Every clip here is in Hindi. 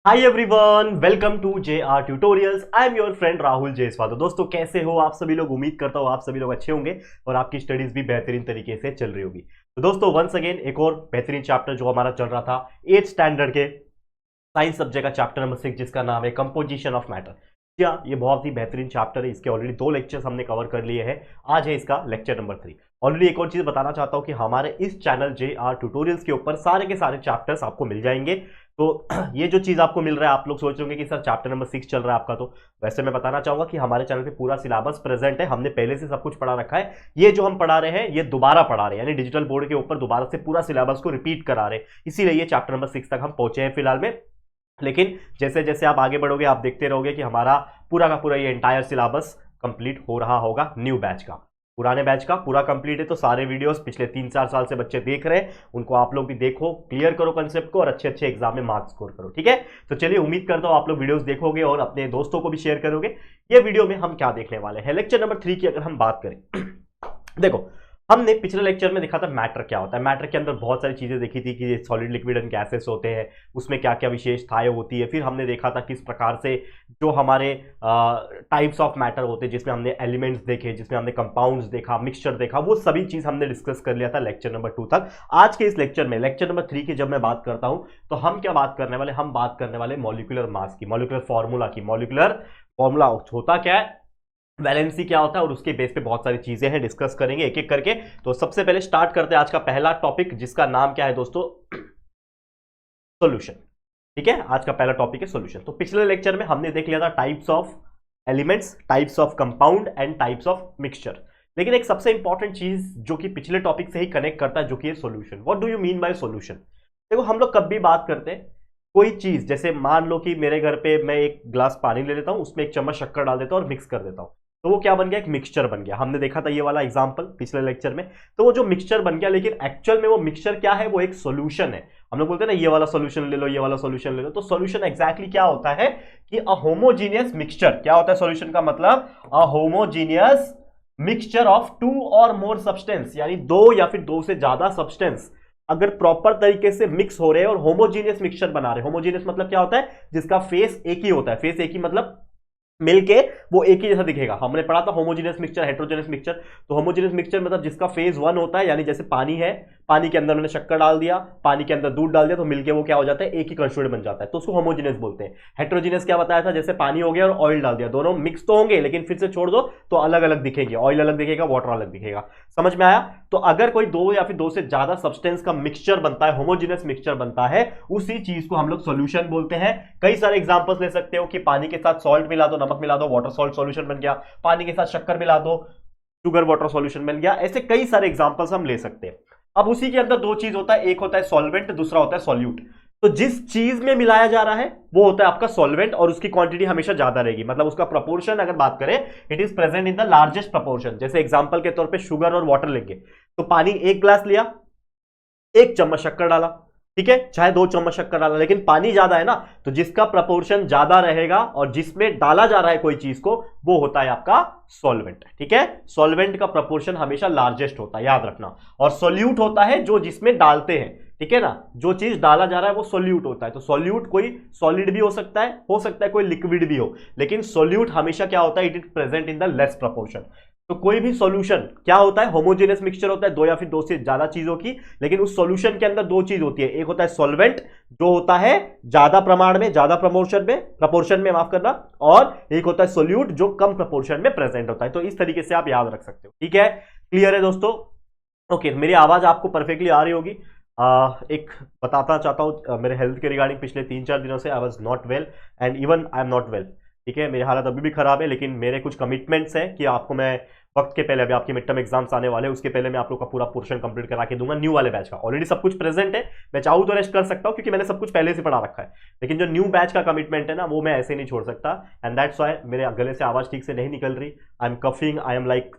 Hi everyone, welcome to JR tutorials. I am your friend Rahul Jaiswal. तो दोस्तों कैसे हो आप सभी लोग? उम्मीद करता हूँ आप सभी लोग अच्छे होंगे और आपकी स्टडीज भी बेहतरीन तरीके से चल रही होगी। तो दोस्तों वंस अगेन एक और बेहतरीन चैप्टर जो हमारा चल रहा था 8th स्टैंडर्ड के साइंस सब्जेक्ट का चैप्टर नंबर 6 जिसका नाम है कंपोजिशन ऑफ मैटर। क्या ये बहुत ही बेहतरीन चैप्टर है। इसके ऑलरेडी 2 लेक्चर्स हमने कवर कर लिए हैं। आज है इसका लेक्चर नंबर 3। ऑलरेडी एक और चीज बताना चाहता हूं कि हमारे इस चैनल JR ट्यूटोरियल्स के ऊपर सारे के सारे चैप्टर्स आपको मिल जाएंगे। तो ये जो चीज आपको मिल रहा है, आप लोग सोच रहे होंगे कि सर चैप्टर नंबर 6 चल रहा है आपका, तो वैसे मैं बताना चाहूंगा कि हमारे चैनल पे पूरा सिलेबस प्रेजेंट है। हमने पहले से सब कुछ पढ़ा रखा है। ये जो हम पढ़ा रहे हैं ये दोबारा पढ़ा रहे हैं, यानी डिजिटल बोर्ड के ऊपर दोबारा से पूरा सिलेबस को रिपीट करा रहे हैं। इसीलिए ये चैप्टर नंबर 6 तक हम पहुंचे हैं फिलहाल में। लेकिन जैसे जैसे आप आगे बढ़ोगे आप देखते रहोगे कि हमारा पूरा का पूरा ये एंटायर सिलेबस कंप्लीट हो रहा होगा। न्यू बैच का, पुराने बैच का पूरा कंप्लीट है। तो सारे वीडियोस पिछले 3-4 साल से बच्चे देख रहे हैं, उनको आप लोग भी देखो, क्लियर करो कंसेप्ट को और अच्छे अच्छे एग्जाम में मार्क्स स्कोर करो। ठीक है, तो चलिए उम्मीद करता हूं आप लोग वीडियोस देखोगे और अपने दोस्तों को भी शेयर करोगे। ये वीडियो में हम क्या देखने वाले हैं, लेक्चर नंबर 3 की अगर हम बात करें देखो, हमने पिछले लेक्चर में देखा था मैटर क्या होता है। मैटर के अंदर बहुत सारी चीजें देखी थी कि सॉलिड, लिक्विड एंड गैसेस होते हैं, उसमें क्या क्या विशेषताएं होती है। फिर हमने देखा था किस प्रकार से जो हमारे टाइप्स ऑफ मैटर होते हैं, जिसमें हमने एलिमेंट्स देखे, जिसमें हमने कंपाउंड्स देखा, मिक्सचर देखा, वो सभी चीज हमने डिस्कस कर लिया था लेक्चर नंबर 2 तक। आज के इस लेक्चर में लेक्चर नंबर 3 की जब मैं बात करता हूं तो हम क्या बात करने वाले, हम बात करने वाले मॉलिक्यूलर मास की, मॉलिक्यूलर फॉर्मूला की। मॉलिक्यूलर फॉर्मूला होता क्या है, वैलेंसी क्या होता है, और उसके बेस पे बहुत सारी चीजें हैं, डिस्कस करेंगे एक एक करके। तो सबसे पहले स्टार्ट करते हैं आज का पहला टॉपिक, जिसका नाम क्या है दोस्तों, सॉल्यूशन। ठीक है, आज का पहला टॉपिक है सॉल्यूशन। तो पिछले लेक्चर में हमने देख लिया था types of elements, types of compound and types of mixture. लेकिन एक सबसे इंपॉर्टेंट चीज जो कि पिछले टॉपिक से ही कनेक्ट करता है, जो कि है solution. What do you mean by solution? देखो, हम लोग कब भी बात करते हैं कोई चीज, जैसे मान लो कि मेरे घर पे मैं एक ग्लास पानी ले लेता हूं, उसमें 1 चम्मच शक्कर डाल देता हूं और मिक्स कर देता हूं, तो वो क्या बन गया, एक मिक्सचर बन गया। हमने देखा था ये वाला एग्जांपल पिछले लेक्चर में। तो वो जो मिक्सचर बन गया, लेकिन एक्चुअल में वो मिक्सचर क्या है, वो एक सॉल्यूशन है। हम लोग बोलते हैं ना ये वाला सॉल्यूशन ले लो, ये वाला सॉल्यूशन ले लो। तो सॉल्यूशन एग्जैक्टली क्या होता है कि अ होमोजीनियस मिक्सचर। क्या होता है सॉल्यूशन का मतलब, अ होमोजीनियस मिक्सचर ऑफ 2 और मोर सब्सटेंस, यानी 2 या फिर 2 से ज्यादा सब्सटेंस अगर प्रॉपर तरीके से मिक्स हो रहे हैं और होमोजीनियस मिक्सचर बना रहे हैं। होमोजीनियस मतलब क्या होता है, जिसका फेस एक ही होता है। फेस एक ही मतलब मिलके वो एक ही जैसा दिखेगा। हमने पढ़ा था होमोजेनियस मिक्सचर, हेटेरोजेनियस मिक्सचर। तो होमोजेनियस मिक्सचर मतलब जिसका फेज 1 होता है, यानी जैसे पानी है, पानी के अंदर उन्होंने शक्कर डाल दिया, पानी के अंदर दूध डाल दिया, तो मिलके वो क्या हो जाता है, एक ही कंस्टिट्यूएंट बन जाता है। तो उसको होमोजेनियस बोलते हैं। हेटेरोजेनियस क्या बताया था, जैसे पानी हो गया और ऑयल डाल दिया, दोनों मिक्स तो होंगे लेकिन फिर से छोड़ दो तो अलग अलग दिखेंगे, ऑयल अलग दिखेगा, वाटर अलग दिखेगा। समझ में आया? तो अगर कोई 2 या फिर 2 से ज्यादा सब्सटेंस का मिक्सचर बनता है, होमोजेनियस मिक्सचर बनता है, उसी चीज को हम लोग सॉल्यूशन बोलते हैं। कई सारे एग्जांपल्स ले सकते हो कि पानी के साथ सॉल्ट मिला दो, नमक मिला दो, वाटर सॉल्ट सॉल्यूशन बन गया। पानी के साथ शक्कर मिला दो, शुगर वाटर सॉल्यूशन बन गया। ऐसे कई सारे एग्जांपल्स हम ले सकते हैं। अब उसी के अंदर 2 चीज होता है, एक होता है सॉल्वेंट, दूसरा होता है सॉल्यूट। तो जिस चीज में मिलाया जा रहा है वो होता है आपका सॉल्वेंट, और उसकी क्वांटिटी हमेशा ज्यादा रहेगी, मतलब उसका प्रोपोर्शन अगर बात करें, it is present in the largest proportion. जैसे एग्जांपल के तौर पे शुगर और वाटर लेंगे, तो पानी 1 ग्लास लिया, 1 चम्मच शक्कर डाला, ठीक है, चाहे 2 चम्मच शक्कर डाला, लेकिन पानी ज्यादा है ना, तो जिसका प्रपोर्शन ज्यादा रहेगा और जिसमें डाला जा रहा है कोई चीज को, वो होता है आपका सॉल्वेंट। ठीक है, सॉल्वेंट का प्रपोर्शन हमेशा लार्जेस्ट होता है, याद रखना। और सॉल्यूट होता है जो जिसमें डालते हैं, ठीक है ना, जो चीज डाला जा रहा है वो सॉल्यूट होता है। तो सॉल्यूट कोई सॉलिड भी हो सकता है कोई लिक्विड भी हो, लेकिन सॉल्यूट हमेशा क्या होता है, it is present in the less proportion. तो कोई भी सॉल्यूशन क्या होता है, होमोजेनियस मिक्सचर होता है 2 या फिर 2 से ज्यादा चीजों की, लेकिन उस सॉल्यूशन के अंदर 2 चीज होती है। एक होता है सॉल्वेंट जो होता है ज्यादा प्रमाण में, ज्यादा प्रपोर्शन में माफ करना, और एक होता है सॉल्यूट जो कम प्रपोर्शन में प्रेजेंट होता है। तो इस तरीके से आप याद रख सकते हो। ठीक है, क्लियर है दोस्तों? ओके, मेरी आवाज आपको परफेक्टली आ रही होगी। एक बताना चाहता हूं मेरे हेल्थ के रिगार्डिंग, पिछले 3-4 दिनों से I was not well and even I am not well. ठीक है, मेरी हालत अभी भी खराब है, लेकिन मेरे कुछ कमिटमेंट्स हैं कि आपको मैं वक्त के पहले, अभी आपके मिड टर्म एग्जाम्स आने वाले हैं, उसके पहले मैं आप लोग का पूरा पोर्शन कंप्लीट करा के दूंगा न्यू वाले बैच का। ऑलरेडी सब कुछ प्रेजेंट है, मैं चाहूँ तो रेस्ट कर सकता हूँ क्योंकि मैंने सब कुछ पहले से पढ़ा रखा है, लेकिन जो न्यू बैच का कमिटमेंट है ना, वो मैं ऐसे नहीं छोड़ सकता। एंड दैट्स व्हाई मेरे गले से आवाज ठीक से नहीं निकल रही। I am coughing, I am like,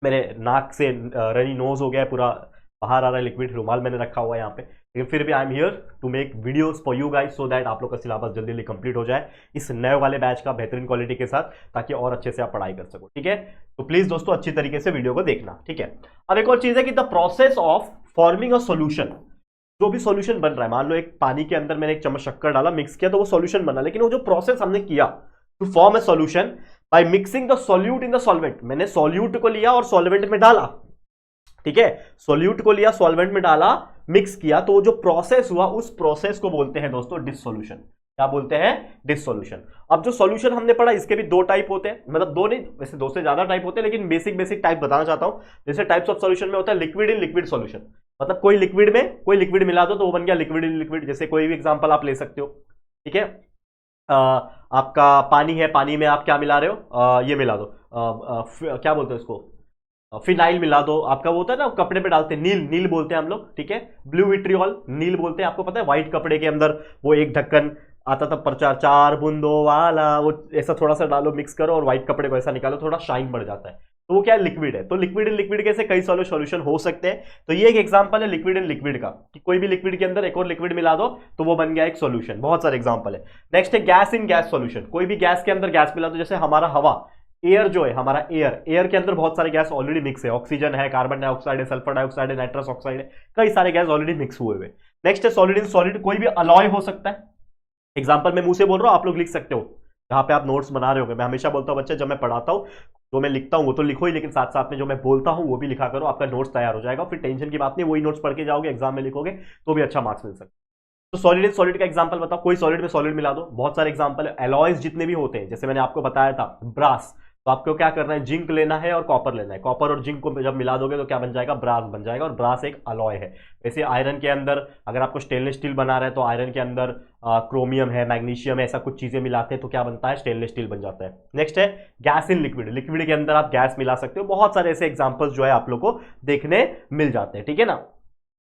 मेरे नाक से रनी नोज हो गया है, पूरा बाहर आ रहा है लिक्विड, रुमाल मैंने रखा हुआ है यहाँ पे, लेकिन फिर भी I am here to make videos for you guys so that आप लोग का सिलेबस जल्दी जल्दी कंप्लीट हो जाए इस नए वाले बैच का बेहतरीन क्वालिटी के साथ, ताकि और अच्छे से आप पढ़ाई कर सको। ठीक है, तो प्लीज दोस्तों अच्छी तरीके से वीडियो को देखना। ठीक है, अब एक और चीज है कि the process of forming a solution, जो भी सॉल्यूशन बन रहा है, मान लो एक पानी के अंदर मैंने एक चम्मच शक्कर डाला, मिक्स किया, तो वो सॉल्यूशन बना, लेकिन वो जो प्रोसेस हमने किया to form a solution by mixing the solute in the solvent, मैंने सॉल्यूट को लिया और सॉल्वेंट में डाला, ठीक है, सॉल्यूट को लिया सॉल्वेंट में डाला, मिक्स किया, तो जो प्रोसेस हुआ उस प्रोसेस को बोलते हैं दोस्तों डिसोल्यूशन। क्या बोलते हैं? डिसोल्यूशन। अब जो सॉल्यूशन हमने पढ़ा इसके भी दो टाइप होते हैं, मतलब दो नहीं, वैसे दो से ज्यादा टाइप होते हैं, लेकिन बेसिक टाइप बताना चाहता हूं। जैसे टाइप्स ऑफ सॉल्यूशन में होता है लिक्विड इन लिक्विड सॉल्यूशन, मतलब कोई लिक्विड में कोई लिक्विड मिला दो तो वो बन गया लिक्विड इन लिक्विड। जैसे कोई भी एग्जांपल आप ले सकते हो, ठीक है, आपका पानी है, पानी में आप क्या मिला रहे हो, ये मिला दो, क्या बोलते हैं इसको, फिनाइल मिला दो, आपका वो होता है ना कपड़े पे डालते हैं, नील, नील बोलते हैं हम लोग, ठीक है, ब्लू विट्रियोल नील बोलते हैं। आपको पता है व्हाइट कपड़े के अंदर वो एक ढक्कन आता था प्रचार, 4 बूंदों वाला, वो ऐसा थोड़ा सा डालो, मिक्स करो और व्हाइट कपड़े को ऐसा निकालो, थोड़ा शाइन बढ़ जाता है, तो वो क्या है? लिक्विड है। तो लिक्विड इन लिक्विड के से कई सारे सॉल्यूशन हो सकते हैं। तो ये एक एग्जांपल है लिक्विड इन लिक्विड का, कि कोई भी लिक्विड के अंदर एक और लिक्विड मिला दो तो वो बन गया एक सॉल्यूशन। बहुत सारे एग्जांपल है। नेक्स्ट है गैस इन गैस सॉल्यूशन, कोई भी गैस के अंदर गैस मिला दो, जैसे हमारा हवा, एयर जो है हमारा, एयर के अंदर बहुत सारे गैस ऑलरेडी मिक्स है, ऑक्सीजन है, कार्बन डाइऑक्साइड है, सल्फर डाइऑक्साइड है, नाइट्रस ऑक्साइड है, कई सारे गैस ऑलरेडी मिक्स हुए हुए। नेक्स्ट है सॉलिड इन सॉलिड, कोई भी अलॉय हो सकता है। एग्जांपल मैं मुंह से बोल रहा हूं, आप लोग लिख सकते हो जहां पे आप नोट्स बना रहे हो। मैं हमेशा बोलता हूं बच्चे, जब मैं पढ़ाता हूं जो मैं लिखता हूं वो तो लिखो ही, लेकिन साथ साथ में जो मैं बोलता हूं वो भी लिखा करो, आपका नोट्स तैयार हो जाएगा। फिर टेंशन की बात नहीं, वही नोट्स पढ़ के जाओगे, एग्जाम में लिखोगे तो भी अच्छा मार्क्स मिल सकता है। तो सॉलिड इन सॉलिड का एग्जांपल बताओ, कोई सॉलिड में सॉलिड मिला दो, बहुत सारे एग्जांपल है। एलॉयज जितने भी होते हैं, जैसे मैंने आपको बताया था ब्रास, तो आपको क्या करना है, जिंक लेना है और कॉपर लेना है, कॉपर और जिंक को जब मिला दोगे तो क्या बन जाएगा? ब्रास बन जाएगा, और ब्रास एक अलॉय है। वैसे आयरन के अंदर अगर आपको स्टेनलेस स्टील बना रहा है तो आयरन के अंदर क्रोमियम है, मैग्नीशियम है, ऐसा कुछ चीजें मिलाते हैं तो क्या बनता है? स्टेनलेस स्टील बन जाता है। नेक्स्ट है गैस इन लिक्विड, लिक्विड के अंदर आप गैस मिला सकते हो। बहुत सारे ऐसे एग्जाम्पल्स जो है आप लोग को देखने मिल जाते हैं, ठीक है ना।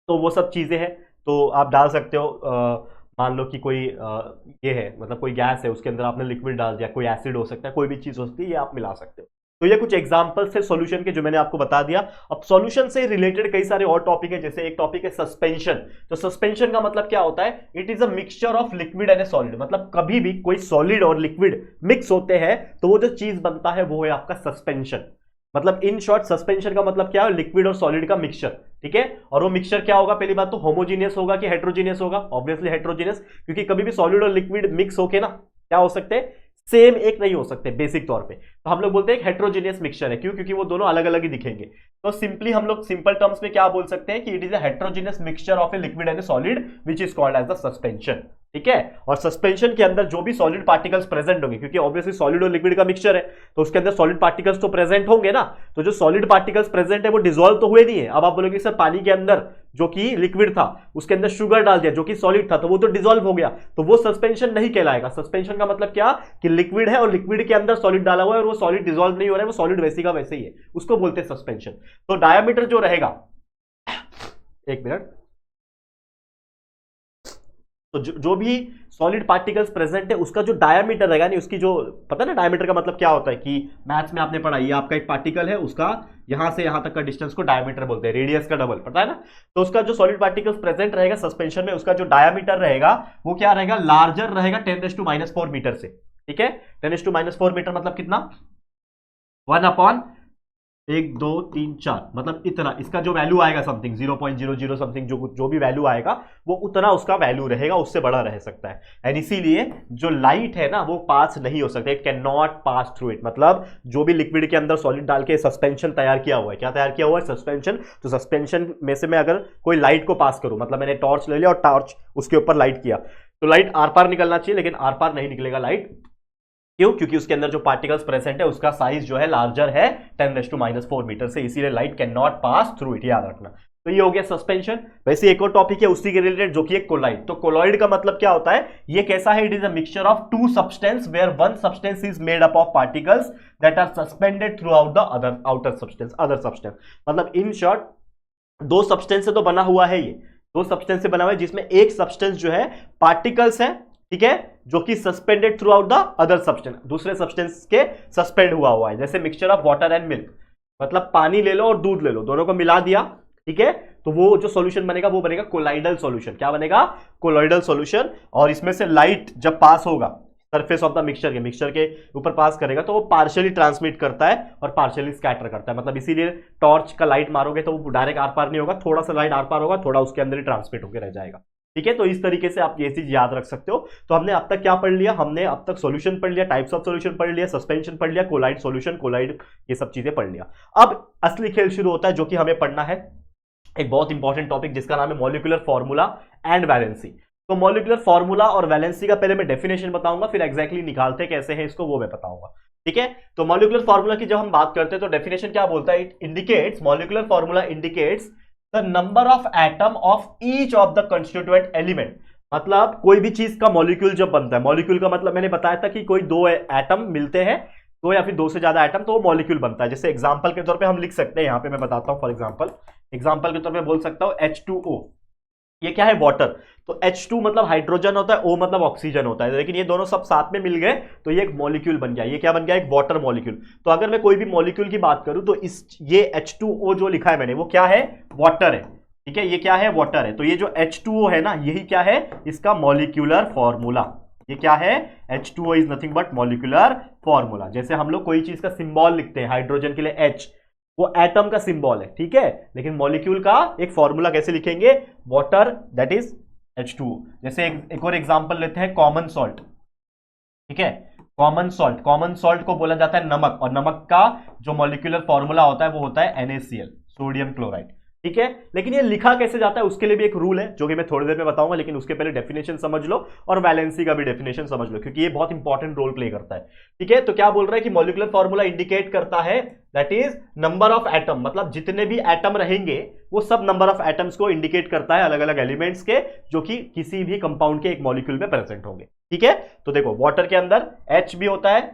तो वो सब चीजें हैं, तो आप डाल सकते हो। मान लो कि कोई ये है, मतलब कोई गैस है, उसके अंदर आपने लिक्विड डाल दिया, कोई एसिड हो सकता है, कोई भी चीज हो सकती है, ये आप मिला सकते हो। तो ये कुछ एग्जांपल्स है सॉल्यूशन के जो मैंने आपको बता दिया। अब सॉल्यूशन से रिलेटेड कई सारे और टॉपिक है, जैसे एक टॉपिक है सस्पेंशन। तो सस्पेंशन का मतलब क्या होता है? It is a mixture of liquid and a solid, मतलब कभी भी कोई सॉलिड और लिक्विड मिक्स होते हैं तो वो जो चीज बनता है वो है आपका सस्पेंशन। मतलब इन शॉर्ट सस्पेंशन का मतलब क्या है? लिक्विड और सॉलिड का मिक्सचर, ठीक है। और वो मिक्सचर क्या होगा? पहली बात तो होमोजीनियस होगा कि हेट्रोजीनियस होगा? ऑब्वियसली हेट्रोजीनियस, क्योंकि कभी भी सॉलिड और लिक्विड मिक्स होके ना क्या हो सकते हैं? सेम एक नहीं हो सकते बेसिक तौर पे। तो हम लोग बोलते हैं एक हेट्रोजीनियस मिक्सचर है, क्यों? क्योंकि वो दोनों अलग अलग ही दिखेंगे। तो सिंपली हम लोग सिंपल टर्म्स में क्या बोल सकते हैं कि it is a heterogeneous mixture of a liquid and a solid which is called as the suspension, ठीक है। और सस्पेंशन के अंदर जो भी सॉलिड पार्टिकल्स प्रेजेंट होंगे, क्योंकि ऑब्वियसली सॉलिड और लिक्विड का मिक्सचर है तो उसके अंदर सॉलिड पार्टिकल्स तो प्रेजेंट होंगे ना। तो जो सॉलिड पार्टिकल्स प्रेजेंट है वो डिसॉल्व तो हुए नहीं है। अब आप बोलोगे सर पानी के अंदर जो कि लिक्विड था उसके अंदर शुगर डाल दिया जो कि सॉलिड था, तो वो तो डिसॉल्व हो गया, तो वो सस्पेंशन नहीं कहलाएगा। सस्पेंशन का मतलब क्या कि लिक्विड है और लिक्विड के अंदर सॉलिड डाला हुआ है और वो सॉलिड डिसॉल्व नहीं हो रहा है, वो सॉलिड वैसे का वैसे ही है, उसको बोलते हैं सस्पेंशन। तो डायामीटर जो रहेगा, एक मिनट, तो जो भी सॉलिड पार्टिकल्स प्रेजेंट है उसका जो डायामीटर रहेगा, नहीं उसकी जो, पता है ना डायामीटर का मतलब क्या होता है कि मैथ्स में आपने पढ़ा, ये आपका एक पार्टिकल है, उसका यहां से यहां तक का डिस्टेंस को डायामीटर बोलते हैं, रेडियस का डबल, पता है ना। तो उसका जो सॉलिड पार्टिकल्स प्रेजेंट रहेगा सस्पेंशन में, उसका जो डायामीटर रहेगा वो क्या रहेगा? लार्जर रहेगा 10⁻⁻⁴ मीटर से, ठीक है। 10⁻⁻⁴ मीटर मतलब कितना? 1/1, 2, 3, 4, मतलब इतना। इसका जो वैल्यू आएगा समथिंग 0.00 समथिंग, जो भी वैल्यू आएगा वो उतना उसका वैल्यू रहेगा, उससे बड़ा रह सकता है। एंड इसीलिए जो लाइट है ना वो पास नहीं हो सकता, it can not pass through it. मतलब जो भी लिक्विड के अंदर सॉलिड डाल के सस्पेंशन तैयार किया हुआ है, क्या तैयार किया हुआ है? सस्पेंशन। तो सस्पेंशन में से मैं अगर कोई लाइट को पास करूं, मतलब मैंने टॉर्च ले लिया और टॉर्च उसके ऊपर लाइट किया, तो लाइट आर पार निकलना चाहिए, लेकिन आर पार नहीं निकलेगा लाइट। क्यों? क्योंकि उसके अंदर जो पार्टिकल्स प्रेजेंट है उसका साइज जो है लार्जर है 10⁻⁴ मीटर से, इसीलिए light can not pass through it, याद रखना। तो ये हो गया सस्पेंशन। वैसे एक और टॉपिक है उसी के रिलेटेड जो कि एक कोलॉइड। तो कोलॉइड का मतलब क्या होता है? ये कैसा है? It is a mixture of two substance where one substance is made up of particles that are suspended throughout the other outer substance, other substance. मतलब इन शॉर्ट दो सब्सटेंस से तो बना हुआ है, ये दो सब्सटेंस से बना हुआ है, जिसमें एक सब्सटेंस जो है पार्टिकल्स है, ठीक है, जो कि suspended throughout the other substance, दूसरे सब्सटेंस के सस्पेंड हुआ है। जैसे mixture of water and milk, मतलब पानी ले लो और दूध ले लो, दोनों को मिला दिया, ठीक है, तो वो जो सॉल्यूशन बनेगा वो बनेगा कोलाइडल सॉल्यूशन। क्या बनेगा? Colloidal solution. और इसमें से लाइट जब पास होगा, सरफेस ऑफ द मिक्सचर के ऊपर पास करेगा तो वो पार्शियली ट्रांसमिट करता है और पार्शियली स्कैटर करता है। मतलब इसीलिए टॉर्च का लाइट मारोगे तो वो डायरेक्ट आर पार नहीं होगा, थोड़ा सा लाइट आर पार होगा, थोड़ा उसके अंदर ही ट्रांसमिट होकर रह जाएगा। ठीक है, तो इस तरीके से आप ये चीज याद रख सकते हो। तो हमने अब तक क्या पढ़ लिया, हमने अब तक सॉल्यूशन पढ़ लिया, टाइप्स ऑफ सॉल्यूशन पढ़ लिया, सस्पेंशन पढ़ लिया, कोलाइड सॉल्यूशन, कोलाइड, ये सब चीजें पढ़ लिया। अब असली खेल शुरू होता है जो कि हमें पढ़ना है एक बहुत इंपॉर्टेंट टॉपिक जिसका नाम है मॉलिक्यूलर फॉर्मूला एंड वैलेंसी। तो मॉलिक्यूलर फॉर्मूला और वैलेंसी का पहले मैं डेफिनेशन बताऊंगा, फिर एग्जैक्टली निकालते कैसे है इसको वो मैं बताऊंगा। ठीक है, तो मॉलिक्यूलर फॉर्मूला की जब हम बात करते हैं तो डेफिनेशन क्या बोलता है, it indicates, molecular formula indicates the number of atom of each of the constituent element. मतलब कोई भी चीज का मॉलिक्यूल जब बनता है, मॉलिक्यूल का मतलब मैंने बताया था कि कोई दो एटम मिलते हैं, दो या फिर दो से ज्यादा एटम, तो वो मॉलिक्यूल बनता है। जैसे एग्जांपल के तौर पे हम लिख सकते हैं, यहां पे मैं बताता हूं, फॉर एग्जांपल के तौर पे बोल सकता हूं H2O, ये क्या है, वाटर। तो H2 मतलब हाइड्रोजन होता है, O मतलब ऑक्सीजन होता है, लेकिन ये दोनों सब साथ में मिल गए तो ये एक मॉलिक्यूल बन गया। ये क्या बन गया, एक वाटर मॉलिक्यूल। तो अगर मैं कोई भी मॉलिक्यूल की बात करूं तो ये H2O जो लिखा है मैंने, वो क्या है, वाटर है। ठीक है, ये क्या है, वाटर है। तो ये जो H2O है ना, यही क्या है, इसका मॉलिक्यूलर फॉर्मूला। ये क्या है, H2O is nothing but molecular formula. जैसे हम लोग कोई चीज का सिंबल लिखते हैं, हाइड्रोजन के लिए H, वो एटम का सिंबल है, ठीक है, लेकिन मॉलिक्यूल का एक फॉर्मूला कैसे लिखेंगे, वाटर दैट इज H2O। जैसे एक और एग्जांपल लेते हैं, कॉमन सॉल्ट। ठीक है, कॉमन सॉल्ट को बोला जाता है नमक, और नमक का जो मॉलिक्यूलर फॉर्मूला होता है वो होता है NaCl, सोडियम क्लोराइड। ठीक है, लेकिन ये लिखा कैसे जाता है उसके लिए भी एक रूल है जो कि मैं थोड़ी देर में बताऊंगा, लेकिन उसके पहले डेफिनेशन समझ लो और वैलेंसी का भी डेफिनेशन समझ लो, क्योंकि ये बहुत इंपॉर्टेंट रोल प्ले करता है। ठीक है, तो क्या बोल रहा है कि मॉलिक्यूलर फॉर्मूला इंडिकेट करता है that is number of atom, मतलब जितने भी एटम रहेंगे वो सब नंबर ऑफ एटम्स को इंडिकेट करता है, अलग अलग एलिमेंट्स के, जो कि किसी भी कंपाउंड के एक मॉलिक्यूल में प्रेजेंट होंगे। ठीक है, तो देखो वाटर के अंदर H भी होता है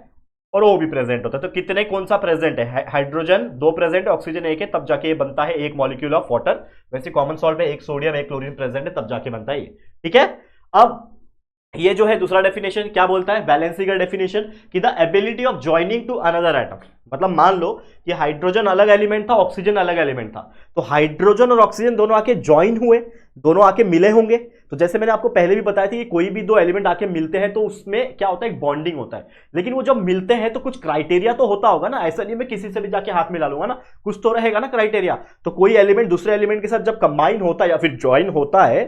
और O भी प्रेजेंट होता है, तो कितने, कौन सा प्रेजेंट है, हाइड्रोजन 2 प्रेजेंट है, ऑक्सीजन 1 है, तब जाके ये बनता है एक मॉलिक्यूल ऑफ वाटर। वैसे कॉमन सॉल्ट में एक सोडियम एक क्लोरीन प्रेजेंट है, तब जाके बनता है ये। ठीक है, अब ये जो है दूसरा डेफिनेशन क्या बोलता है, वैलेंसी का डेफिनेशन, कि the ability of joining two another atom. मतलब मान लो कि हाइड्रोजन अलग एलिमेंट था, ऑक्सीजन अलग एलिमेंट था, तो हाइड्रोजन और ऑक्सीजन दोनों आके ज्वाइन हुए, दोनों आके मिले होंगे। तो जैसे मैंने आपको पहले भी बताया था कि कोई भी दो एलिमेंट आके मिलते हैं तो उसमें क्या होता है, एक बॉन्डिंग होता है। लेकिन वो जब मिलते हैं तो कुछ क्राइटेरिया तो होता होगा ना, ऐसा नहीं मैं किसी से भी जाके हाथ मिला लूंगा ना, कुछ तो रहेगा ना क्राइटेरिया। तो कोई एलिमेंट दूसरे एलिमेंट के साथ जब कंबाइन होता है या फिर ज्वाइन होता है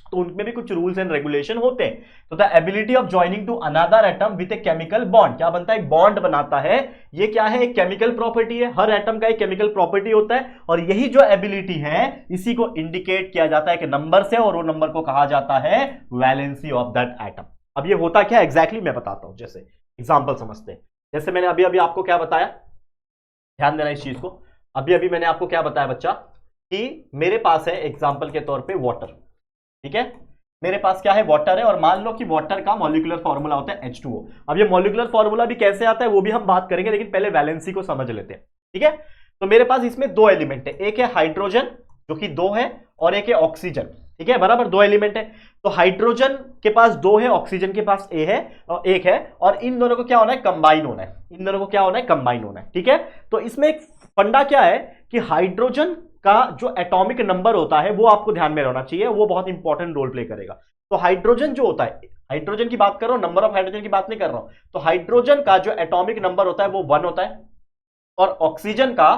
तो उनमें भी कुछ रूल्स एंड रेगुलेशन होते हैं। तो the ability of joining two another atom with a chemical bond, क्या बनता है, एक बॉन्ड बनाता है। ये क्या है, एक केमिकल प्रॉपर्टी है, हर एटम का एक केमिकल प्रॉपर्टी होता है, और यही जो एबिलिटी है इसी को इंडिकेट किया जाता है कि नंबर से, और वो नंबर को कहा जाता है वैलेंसी ऑफ दैट एटम। अब ये होता क्या एग्जैक्टली मैं बताता हूं, जैसे एग्जांपल समझते हैं। जैसे मैंने अभी अभी आपको क्या बताया, ध्यान देना इस चीज को, अभी अभी मैंने आपको क्या बताया बच्चा, कि मेरे पास है एग्जांपल के तौर पे वाटर। ठीक है, मेरे पास क्या है, वाटर है, और मान लो कि वाटर का मॉलिक्यूलर फॉर्मूला होता है H2O। अब ये मॉलिक्यूलर फॉर्मूला भी कैसे आता है वो भी हम बात करेंगे, लेकिन पहले वैलेंसी को समझ लेते हैं। ठीक है, तो मेरे पास इसमें दो एलिमेंट है, एक है हाइड्रोजन जो कि 2 है, और एक है ऑक्सीजन। ठीक है, बराबर, दो एलिमेंट है। तो हाइड्रोजन के पास 2 है, ऑक्सीजन के पास एक है, और इन दोनों को क्या होना है, कंबाइन होना है, इन दोनों को क्या होना है, कंबाइन होना है। ठीक है, तो इसमें एक फंडा क्या है कि हाइड्रोजन का जो एटॉमिक नंबर होता है वो आपको ध्यान में रहना चाहिए, वो बहुत इंपॉर्टेंट रोल प्ले करेगा। तो हाइड्रोजन जो होता है, हाइड्रोजन की बात कर रहा हूं, नंबर ऑफ हाइड्रोजन की बात नहीं कर रहा हूं, तो हाइड्रोजन का जो एटॉमिक नंबर होता है वो 1 होता है, और ऑक्सीजन का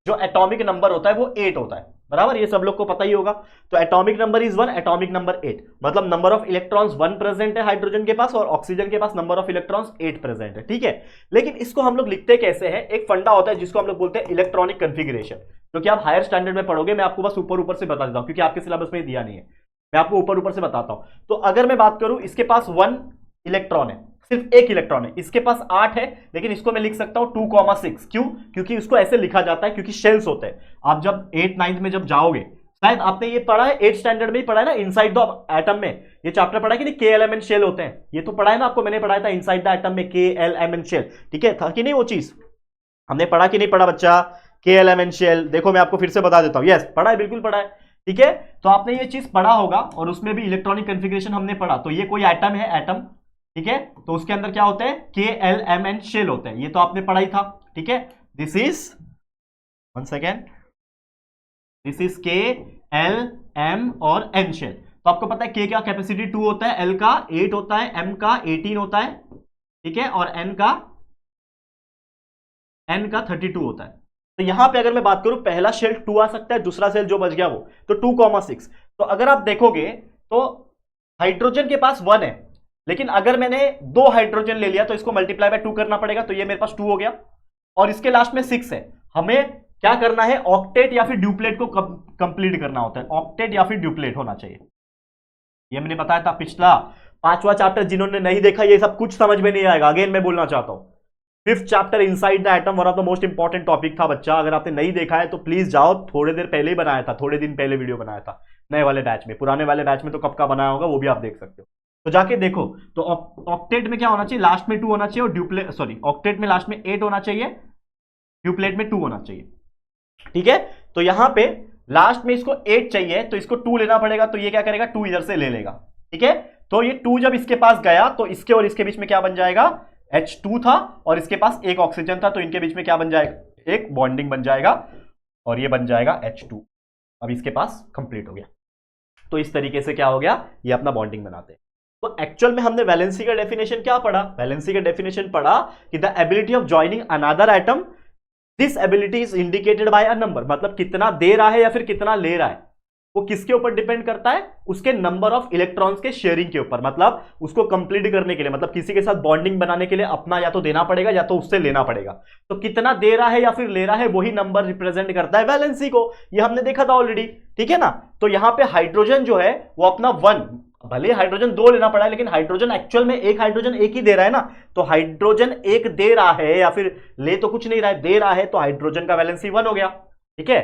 जो एटॉमिक नंबर होता है वो 8 होता है, बराबर, ये सब लोग को पता ही होगा। तो atomic number is 1, atomic number 8, मतलब नंबर ऑफ इलेक्ट्रॉन्स 1 प्रेजेंट है हाइड्रोजन के पास, और ऑक्सीजन के पास नंबर ऑफ इलेक्ट्रॉन्स 8 प्रेजेंट है। ठीक है, लेकिन इसको हम लोग लिखते कैसे हैं, एक फंडा होता है जिसको हम लोग बोलते हैं इलेक्ट्रॉनिक कन्फिगरेशन, जो कि आप हायर स्टैंडर्ड में पढ़ोगे। मैं आपको बस ऊपर ऊपर से बता देता हूं, क्योंकि आपके सिलेबस में दिया नहीं है, मैं आपको ऊपर ऊपर से बताता हूं। तो अगर मैं बात करूं, इसके पास 1 इलेक्ट्रॉन है, सिर्फ एक इलेक्ट्रॉन है, इसके पास 8 है, लेकिन इसको मैं लिख सकता हूं 2,6। क्यों, क्योंकि इसको ऐसे लिखा जाता है क्योंकि शेल्स होते हैं। आप जब 8th 9th में जब जाओगे, शायद आपने ये पढ़ा है 8th स्टैंडर्ड में ही पढ़ा है ना, इनसाइड द एटम में ये चैप्टर पढ़ा है कि नहीं, KLMN शेल होते हैं, ये तो पढ़ा है ना आपको, मैंने पढ़ाया था इनसाइड द एटम में KLMN शेल। ठीक है, था कि नहीं वो चीज, हमने पढ़ा कि नहीं पढ़ा बच्चा, KLMN शेल। देखो मैं आपको फिर से बता देता हूं, यस पढ़ा है, बिल्कुल पढ़ा है। ठीक है, तो आपने ये चीज पढ़ा होगा, और उसमें भी इलेक्ट्रॉनिक कन्फिगरेशन हमने पढ़ा। तो ये कोई एटम है, एटम, ठीक है, तो उसके अंदर क्या होते हैं, KLMN शेल होते हैं, ये तो आपने पढ़ा ही था। ठीक है, this is, one second, this is KLM और N शेल। तो आपको पता है K का कैपेसिटी 2 होता है, L का 8 होता है, M का 18 होता है, ठीक है, और n का 32 होता है। तो यहां पे अगर मैं बात करूं, पहला शेल 2 आ सकता है, दूसरा सेल जो बच गया वो, तो 2,6। तो अगर आप देखोगे तो हाइड्रोजन के पास 1 है, लेकिन अगर मैंने 2 हाइड्रोजन ले लिया तो इसको मल्टीप्लाई बाय 2 करना पड़ेगा, तो ये मेरे पास 2 हो गया, और इसके लास्ट में 6 है। हमें क्या करना है, ऑक्टेट या फिर ड्यूप्लेट को कंप्लीट करना होता है, ऑक्टेट या फिर ड्यूप्लेट होना चाहिए। ये मैंने बताया था पिछला 5वां चैप्टर, जिन्होंने नहीं देखा ये सब कुछ समझ में नहीं आएगा। अगेन मैं बोलना चाहता हूं, 5th chapter inside the atom one of the most important topic था बच्चा। अगर आपने नहीं देखा है तो प्लीज जाओ, थोड़ी देर पहले ही बनाया था, थोड़े दिन पहले वीडियो बनाया था नए वाले बैच में। पुराने वाले बैच में तो कब का बनाया होगा वो भी आप देख सकते हो, तो जाके देखो। तो ऑक्टेट में क्या होना चाहिए, लास्ट में 2 होना चाहिए, और ड्यूप्लेट सॉरी ऑक्टेट में लास्ट में 8 होना चाहिए, ड्यूप्लेट में 2 होना चाहिए। ठीक है, तो यहां पे लास्ट में इसको 8 चाहिए, तो इसको 2 लेना पड़ेगा, तो ये क्या करेगा, 2 इधर से ले लेगा। ठीक है, तो ये 2 जब इसके पास गया तो इसके और इसके बीच में क्या बन जाएगा, H2 था, और इसके पास एक ऑक्सीजन था, तो इनके बीच में क्या बन जाएगा, एक बॉन्डिंग बन जाएगा, और ये बन जाएगा H2। अब इसके पास कंप्लीट हो गया। तो इस तरीके से क्या हो गया, ये अपना बॉन्डिंग बनाते हैं। तो एक्चुअल में हमने वैलेंसी का डेफिनेशन क्या पढ़ा, वैलेंसी का डेफिनेशन पढ़ा कि the ability of joining another atom, this ability is indicated by a number. मतलब कितना दे रहा है या फिर कितना ले रहा है, वो किसके ऊपर डिपेंड करता है, उसके नंबर ऑफ इलेक्ट्रॉन्स के शेयरिंग के ऊपर। मतलब उसको कंप्लीट करने के लिए, मतलब किसी के साथ बॉन्डिंग बनाने के लिए अपना या तो देना पड़ेगा या तो उससे लेना पड़ेगा। तो कितना दे रहा है या फिर ले रहा है, वही नंबर रिप्रेजेंट करता है वैलेंसी को। ये हमने देखा था ऑलरेडी, ठीक है ना। तो यहां पे हाइड्रोजन जो है वो अपना 1, भले हाइड्रोजन 2 लेना पड़ा है, लेकिन हाइड्रोजन एक्चुअल में एक हाइड्रोजन एक ही दे रहा है ना। तो हाइड्रोजन एक दे रहा है या फिर ले तो कुछ नहीं रहा है, दे रहा है, तो हाइड्रोजन का वैलेंसी 1 हो गया। ठीक है,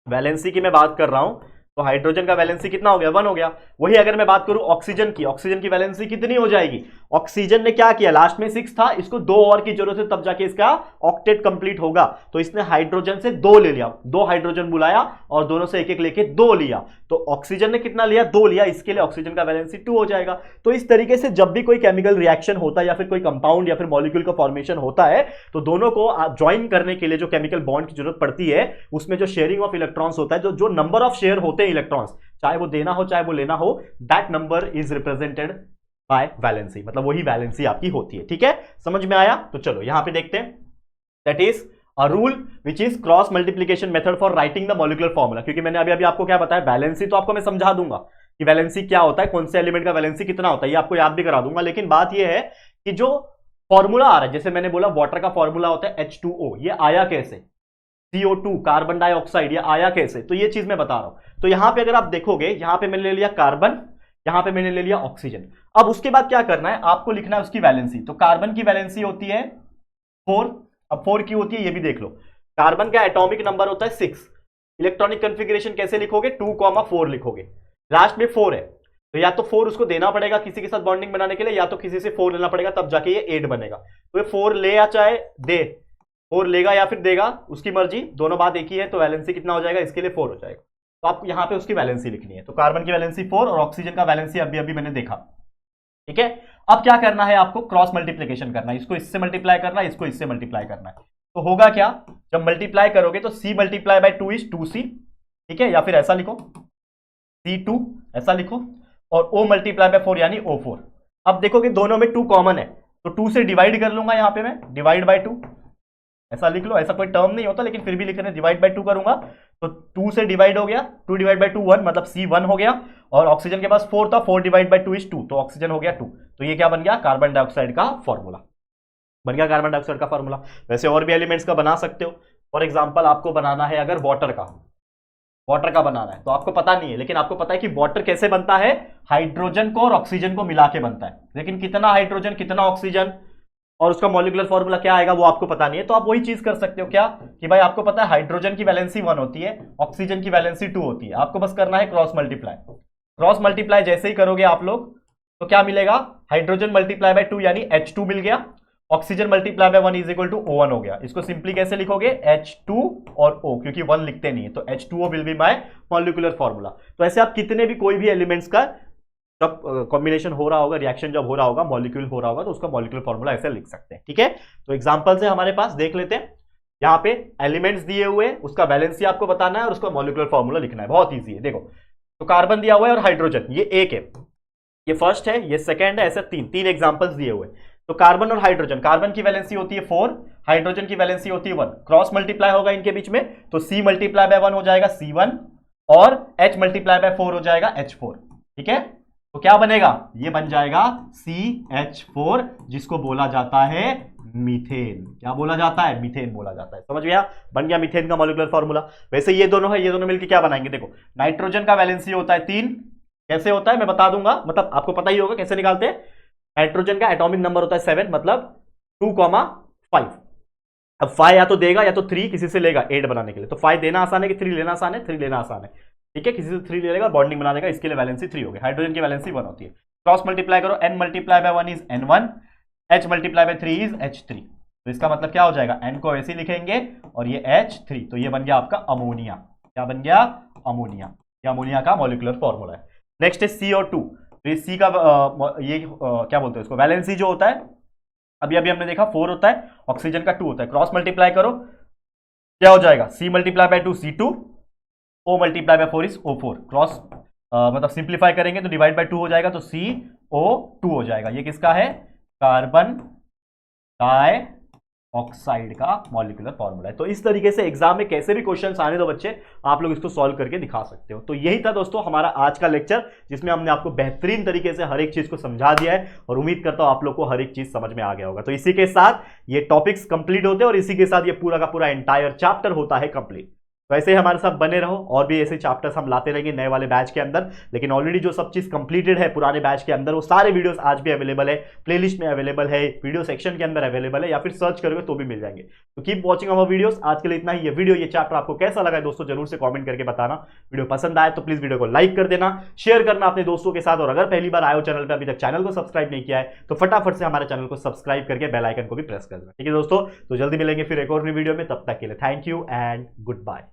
वैलेंसी की मैं बात कर रहा हूं, तो हाइड्रोजन का वैलेंसी कितना हो गया, 1 हो गया। वही अगर मैं बात करूं ऑक्सीजन की वैलेंसी कितनी हो जाएगी। ऑक्सीजन ने क्या किया, लास्ट में 6 था, इसको 2 और की जरूरत है, तब जाके इसका ऑक्टेट कंप्लीट होगा। तो इसने हाइड्रोजन से 2 ले लिया, 2 हाइड्रोजन बुलाया और दोनों से एक एक लेके 2 लिया। तो ऑक्सीजन ने कितना लिया, 2 लिया, इसके लिए ऑक्सीजन का वैलेंसी 2 हो जाएगा। तो इस तरीके से जब भी कोई केमिकल रिएक्शन होता है या फिर कोई कंपाउंड या फिर मॉलिक्यूल का फॉर्मेशन होता है, तो दोनों को ज्वाइन करने के लिए जो केमिकल बॉन्ड की जरूरत पड़ती है, उसमें जो शेयरिंग ऑफ इलेक्ट्रॉन्स होता है, जो नंबर ऑफ शेयर होते हैं इलेक्ट्रॉन्स, चाहे वो देना हो चाहे वो लेना हो, that number is represented by valency. मतलब वही वैलेंसी आपकी होती है। ठीक है, समझ में आया। तो चलो यहां पे देखते हैं, that is a rule which is cross multiplication method for writing the molecular formula. क्योंकि मैंने अभी आपको क्या बताया, वैलेंसी तो आपको मैं समझा दूंगा कि वैलेंसी क्या होता है, कौन से एलिमेंट का वैलेंसी कितना होता है, ये आपको याद भी करा दूंगा। लेकिन बात ये है कि जो फॉर्मूला आ रहा है, जैसे मैंने बोला वाटर का फॉर्मूला होता है H2O, ये आया कैसे, CO2 कार्बन डाइऑक्साइड, ये आया कैसे, तो ये चीज मैं बता रहा हूं। तो यहां पे अगर आप देखोगे, यहां पे मैंने ले लिया कार्बन, यहां पे मैंने ले लिया ऑक्सीजन। अब उसके बाद क्या करना है, आपको लिखना है उसकी वैलेंसी। तो कार्बन की वैलेंसी होती है 4। अब 4 की होती है, ये भी देख लो। कार्बन का एटॉमिक नंबर होता है 6। इलेक्ट्रॉनिक कन्फिग्रेशन कैसे लिखोगे, 2,4 लिखोगे, लास्ट में 4 है, तो या तो 4 उसको देना पड़ेगा किसी के साथ बॉन्डिंग बनाने के लिए, या तो किसी से 4 लेना पड़ेगा, तब जाके ये 8 बनेगा। तो ये 4 ले या चाहे दे, 4 लेगा या फिर देगा, उसकी मर्जी, दोनों बात एक ही है। तो वैलेंसी कितना हो जाएगा, इसके लिए 4 हो जाएगा। तो आपको यहां पे उसकी वैलेंसी लिखनी है। तो कार्बन की वैलेंसी 4 और ऑक्सीजन का वैलेंसी अभी अभी मैंने देखा। ठीक है, अब क्या करना है, आपको क्रॉस मल्टीप्लीकेशन करना है, इसको इससे मल्टीप्लाई करना है, इसको इससे मल्टीप्लाई करना है। तो होगा क्या, जब मल्टीप्लाई करोगे तो C multiply by 2 is 2C। ठीक है, या फिर ऐसा लिखो C2, ऐसा लिखो, और O मल्टीप्लाई बाय 4 यानी O4। अब देखोगे दोनों में 2 कॉमन है, तो 2 से डिवाइड कर लूंगा, यहां पे मैं डिवाइड बाय 2 ऐसा लिख लो। ऐसा कोई टर्म नहीं होता, लेकिन फिर भी लिख रहे हैं, डिवाइड बाय 2 करूंगा, तो 2 से डिवाइड हो गया, 2 डिवाइड बाय 2 1, मतलब C1 हो गया। और ऑक्सीजन के पास 4 था, 4 डिवाइड बाय 2 इज 2, तो ऑक्सीजन हो गया 2। तो ये क्या बन गया, कार्बन डाइऑक्साइड का फॉर्मूला बन गया, कार्बन डाइऑक्साइड का फॉर्मूला। वैसे और भी एलिमेंट्स का बना सकते हो। फॉर एग्जांपल आपको बनाना है अगर वाटर का बनाना है, तो आपको पता नहीं है, लेकिन आपको पता है कि वाटर कैसे बनता है, हाइड्रोजन को और ऑक्सीजन को मिला के बनता है। लेकिन कितना हाइड्रोजन कितना ऑक्सीजन और उसका मॉलिक्यूलर फॉर्मूला क्या आएगा वो आपको पता नहीं है। तो आप वही चीज कर सकते हो, क्या कि भाई आपको पता है हाइड्रोजन की वैलेंसी 1 होती है, ऑक्सीजन की वैलेंसी 2 होती है, आपको बस करना है क्रॉस मल्टीप्लाई। क्रॉस मल्टीप्लाई जैसे ही करोगे आप लोग, तो क्या मिलेगा, हाइड्रोजन मल्टीप्लाई बाय 2 यानी H2 मिल गया, oxygen multiply by 1 is equal to O1 हो गया। इसको सिंपली कैसे लिखोगे, H2 और O, क्योंकि 1 लिखते नहीं है, तो H2O will be my molecular formula. तो ऐसे आप कितने भी कोई भी एलिमेंट्स का जब कॉम्बिनेशन हो रहा होगा, रिएक्शन जब हो रहा होगा, मॉलिक्यूल हो रहा होगा, तो उसका मॉलिक्यूलर फॉर्मूला ऐसे लिख सकते हैं। ठीक है, तो एग्जांपल से हमारे पास देख लेते हैं। यहां पे एलिमेंट्स दिए हुए, उसका वैलेंसी आपको बताना है और उसका मॉलिक्यूलर फॉर्मूला लिखना है, बहुत ईजी है। देखो, तो कार्बन दिया हुआ है और हाइड्रोजन, ये एक है, ये फर्स्ट है, ये सेकंड है, ऐसे तीन एग्जांपल्स दिए हुए। तो कार्बन और हाइड्रोजन, कार्बन की वैलेंसी होती है 4, हाइड्रोजन की वैलेंसी होती है 1, क्रॉस मल्टीप्लाई होगा इनके बीच में, तो C मल्टीप्लाई बाय 1 हो जाएगा C1 और H मल्टीप्लाई बाय 4 हो जाएगा H4। ठीक है, तो क्या बनेगा, ये बन जाएगा CH4, जिसको बोला जाता है मीथेन। क्या बोला जाता है, मीथेन बोला जाता है। समझ गया, बन गया मीथेन का मॉलिक्यूलर फॉर्मूला। वैसे ये दोनों है, ये दोनों मिलकर क्या बनाएंगे, देखो नाइट्रोजन का वैलेंसी होता है 3, कैसे होता है मैं बता दूंगा, मतलब आपको पता ही होगा कैसे निकालते हैं। नाइट्रोजन का एटॉमिक नंबर होता है 7, मतलब 2,5। अब 5 या तो देगा या तो 3 किसी से लेगा 8 बनाने के लिए, तो 5 देना आसान है कि 3 लेना आसान है, 3 लेना आसान है। ठीक है, किसी से 3 ले लेगा, बॉन्डिंग बना देगा, इसके लिए वैलेंसी 3 हो गई। हाइड्रोजन की वैलेंसी 1 होती है। क्रॉस मल्टीप्लाई करो, n multiply by 1 is n1, h multiply by 3 is h3। तो इसका मतलब क्या हो जाएगा, n को ऐसे लिखेंगे और ये h3, तो ये बन गया आपका अमोनिया। क्या बन गया, अमोनिया। ये अमोनिया का मॉलिक्यूलर फॉर्मूला है। नेक्स्ट है CO2। तो इस C का क्या बोलते हैं इसको, वैलेंसी जो होता है, अभी हमने देखा 4 होता है, ऑक्सीजन का 2 होता है। क्रॉस मल्टीप्लाई करो, क्या हो जाएगा, C multiply by 2 C2, O multiply by 4 is O4। Cross मतलब सिंप्लीफाई करेंगे तो डिवाइड बाय 2 हो जाएगा, तो CO2 हो जाएगा। ये किसका है, कार्बन डाई ऑक्साइड का मॉलिक्यूलर फॉर्मूला है। तो इस तरीके से एग्जाम में कैसे भी क्वेश्चंस आने दो बच्चे, आप लोग इसको सॉल्व करके दिखा सकते हो। तो यही था दोस्तों हमारा आज का लेक्चर, जिसमें हमने आपको बेहतरीन तरीके से हर एक चीज को समझा दिया है, और उम्मीद करता हूं आप लोग को हर एक चीज समझ में आ गया होगा। तो इसी के साथ ये टॉपिक्स कंप्लीट होते हैं, और इसी के साथ ये पूरा का पूरा एंटायर चैप्टर होता है कंप्लीट। तो ऐसे ही हमारे साथ बने रहो, और भी ऐसे चैप्टर्स हम लाते रहेंगे नए वाले बैच के अंदर। लेकिन ऑलरेडी जो सब चीज कंप्लीटेड है पुराने बैच के अंदर, वो सारे वीडियोस आज भी अवेलेबल है, प्लेलिस्ट में अवेलेबल है, वीडियो सेक्शन के अंदर अवेलेबल है, या फिर सर्च करोगे तो भी मिल जाएंगे। तो कीप वॉचिंग अवर वीडियोस। आज के लिए इतना ही। ये वीडियो, ये चैप्टर आपको कैसा लगा है दोस्तों, जरूर से कमेंट करके बताना। वीडियो पसंद आए तो प्लीज वीडियो को लाइक कर देना, शेयर करना अपने दोस्तों के साथ, और अगर पहली बार आए हो चैनल पर, अभी तक चैनल को सब्सक्राइब नहीं किया है, तो फटाफट से हमारे चैनल को सब्सक्राइब करके बेल आइकन को भी प्रेस कर देना। ठीक है दोस्तों, तो जल्दी मिलेंगे फिर एक और वीडियो में। तब तक के लिए thank you and good bye.